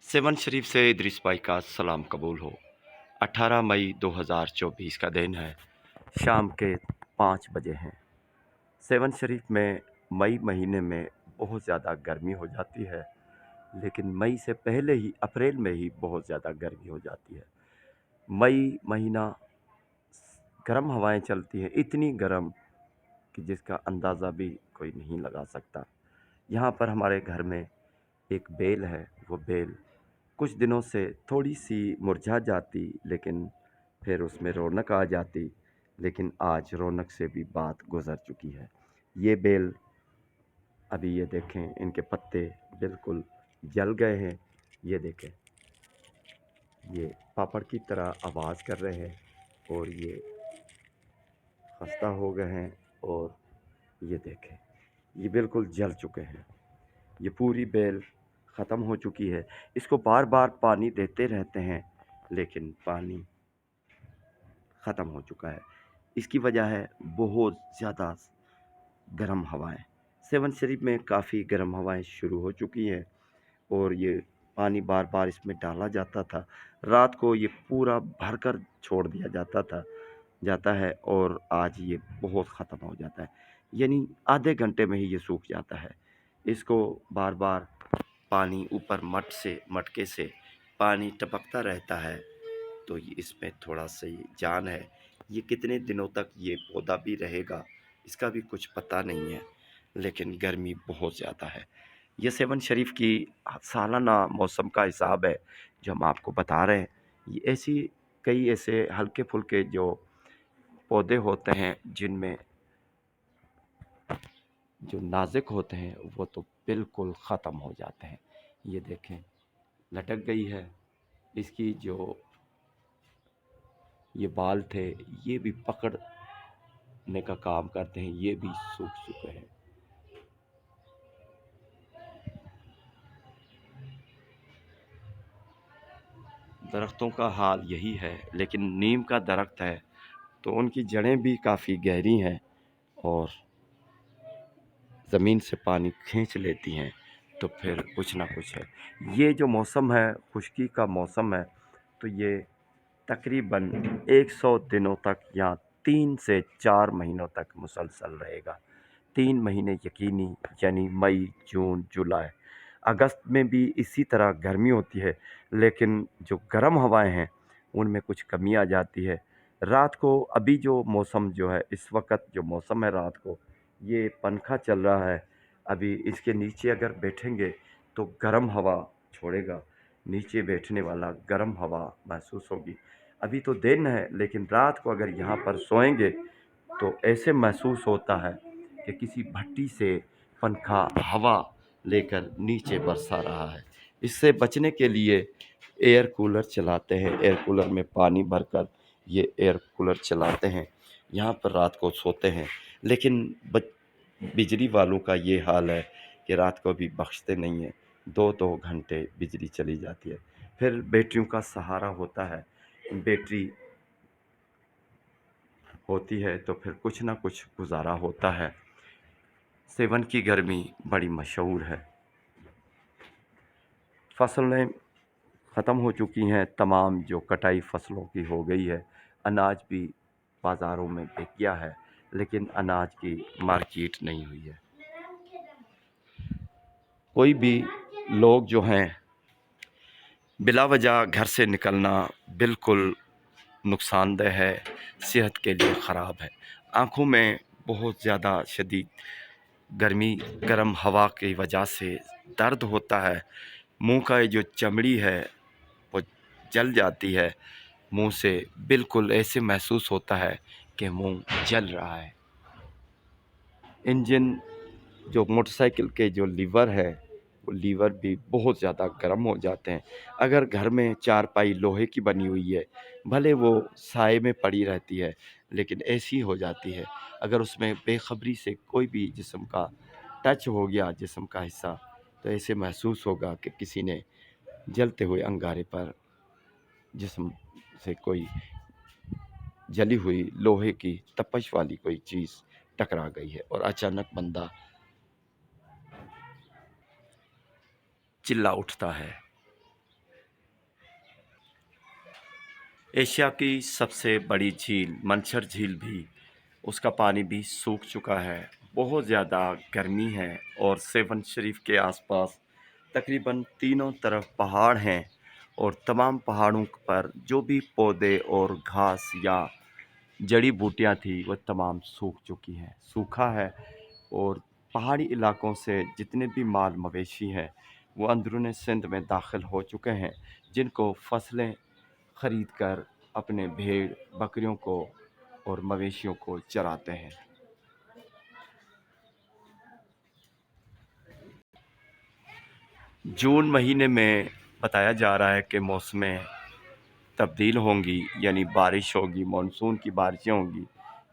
Seven शरीफ से इदरीस भाई का सलाम कबूल हो। 18 मई 2024 का दिन है। शाम के 5 बजे हैं। सेवन शरीफ में मई महीने में बहुत ज़्यादा गर्मी हो जाती है, लेकिन मई से पहले ही अप्रैल में ही बहुत ज़्यादा गर्मी हो जाती है। मई महीना गर्म हवाएं चलती हैं, इतनी गर्म कि जिसका अंदाज़ा भी कोई नहीं लगा सकता। यहाँ पर हमारे घर में एक बेल है। वो बेल कुछ दिनों से थोड़ी सी मुरझा जाती, लेकिन फिर उसमें रौनक आ जाती। लेकिन आज रौनक से भी बात गुजर चुकी है। ये बेल अभी ये देखें, इनके पत्ते बिल्कुल जल गए हैं। ये देखें, ये पापड़ की तरह आवाज़ कर रहे हैं और ये खस्ता हो गए हैं। और ये देखें, ये बिल्कुल जल चुके हैं। ये पूरी बेल ख़त्म हो चुकी है। इसको बार बार पानी देते रहते हैं, लेकिन पानी ख़त्म हो चुका है। इसकी वजह है बहुत ज़्यादा गर्म हवाएं। सेवन शरीफ में काफ़ी गर्म हवाएं शुरू हो चुकी हैं और ये पानी बार बार इसमें डाला जाता था। रात को ये पूरा भरकर छोड़ दिया जाता है और आज ये बहुत ख़त्म हो जाता है, यानी आधे घंटे में ही ये सूख जाता है। इसको बार बार पानी ऊपर मटके से पानी टपकता रहता है, तो ये इसमें थोड़ा सा ये जान है। ये कितने दिनों तक ये पौधा भी रहेगा, इसका भी कुछ पता नहीं है, लेकिन गर्मी बहुत ज़्यादा है। ये सेवन शरीफ की सालाना मौसम का हिसाब है जो हम आपको बता रहे हैं। ये कई ऐसे हल्के फुल्के जो पौधे होते हैं जिनमें जो नाजुक होते हैं वो तो बिल्कुल ख़त्म हो जाते हैं। ये देखें, लटक गई है। इसकी जो ये बाल थे ये भी पकड़ने का काम करते हैं, ये भी सूख चुके हैं। दरख्तों का हाल यही है, लेकिन नीम का दरख्त है तो उनकी जड़ें भी काफ़ी गहरी हैं और ज़मीन से पानी खींच लेती हैं, तो फिर कुछ ना कुछ है। ये जो मौसम है, खुश्की का मौसम है, तो ये तकरीबन 100 दिनों तक या 3 से 4 महीनों तक मुसलसल रहेगा। 3 महीने यकीनी, यानी मई, जून, जुलाई। अगस्त में भी इसी तरह गर्मी होती है, लेकिन जो गर्म हवाएं हैं उनमें कुछ कमी आ जाती है। रात को अभी जो मौसम जो है, इस वक्त जो मौसम है रात को, ये पंखा चल रहा है। अभी इसके नीचे अगर बैठेंगे तो गर्म हवा छोड़ेगा। नीचे बैठने वाला गर्म हवा महसूस होगी। अभी तो दिन है, लेकिन रात को अगर यहाँ पर सोएंगे तो ऐसे महसूस होता है कि किसी भट्टी से पंखा हवा लेकर नीचे बरसा रहा है। इससे बचने के लिए एयर कूलर चलाते हैं। एयर कूलर में पानी भरकर ये एयर कूलर चलाते हैं, यहाँ पर रात को सोते हैं। लेकिन बिजली वालों का ये हाल है कि रात को भी बख्शते नहीं हैं। 2-2 घंटे बिजली चली जाती है। फिर बैटरियों का सहारा होता है। बैटरी होती है तो फिर कुछ ना कुछ गुजारा होता है। सेवन की गर्मी बड़ी मशहूर है। फसलें ख़त्म हो चुकी हैं, तमाम जो कटाई फसलों की हो गई है। अनाज भी बाज़ारों में बिक गया है, लेकिन अनाज की मार्केट नहीं हुई है। कोई भी लोग जो हैं, बिला वजह घर से निकलना बिल्कुल नुकसानदेह है, सेहत के लिए ख़राब है। आँखों में बहुत ज़्यादा शदीद गर्मी, गर्म हवा की वजह से दर्द होता है। मुंह का ये जो चमड़ी है वो जल जाती है। मुंह से बिल्कुल ऐसे महसूस होता है कि मुंह जल रहा है। इंजन जो मोटरसाइकिल के जो लीवर है, वो लीवर भी बहुत ज़्यादा गर्म हो जाते हैं। अगर घर में चारपाई लोहे की बनी हुई है, भले वो साए में पड़ी रहती है, लेकिन ऐसी हो जाती है। अगर उसमें बेखबरी से कोई भी जिस्म का टच हो गया, जिस्म का हिस्सा, तो ऐसे महसूस होगा कि किसी ने जलते हुए अंगारे पर जिस्म से कोई जली हुई लोहे की तपश वाली कोई चीज़ टकरा गई है और अचानक बंदा चिल्ला उठता है। एशिया की सबसे बड़ी झील मंछर झील भी उसका पानी भी सूख चुका है। बहुत ज़्यादा गर्मी है और सेवन शरीफ के आसपास तकरीबन तीनों तरफ पहाड़ हैं और तमाम पहाड़ों पर जो भी पौधे और घास या जड़ी बूटियां थी वह तमाम सूख चुकी हैं, सूखा है। और पहाड़ी इलाकों से जितने भी माल मवेशी हैं वो अंदरूनी सिंध में दाखिल हो चुके हैं, जिनको फसलें खरीद कर अपने भेड़ बकरियों को और मवेशियों को चराते हैं। जून महीने में बताया जा रहा है कि मौसमें तब्दील होंगी, यानी बारिश होगी, मानसून की बारिशें होंगी।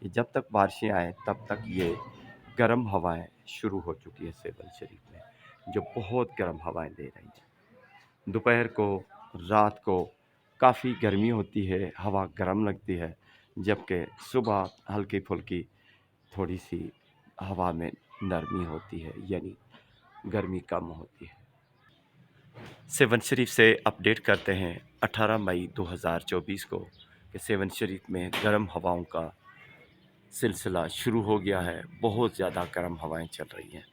ये जब तक बारिशें आए तब तक ये गर्म हवाएं शुरू हो चुकी है सेवल शरीफ में, जो बहुत गर्म हवाएं दे रही हैं। दोपहर को, रात को काफ़ी गर्मी होती है, हवा गर्म लगती है, जबकि सुबह हल्की फुल्की थोड़ी सी हवा में नरमी होती है, यानी गर्मी कम होती है। सेवन शरीफ से अपडेट करते हैं 18 मई 2024 को कि सेवन शरीफ में गर्म हवाओं का सिलसिला शुरू हो गया है। बहुत ज़्यादा गर्म हवाएं चल रही हैं।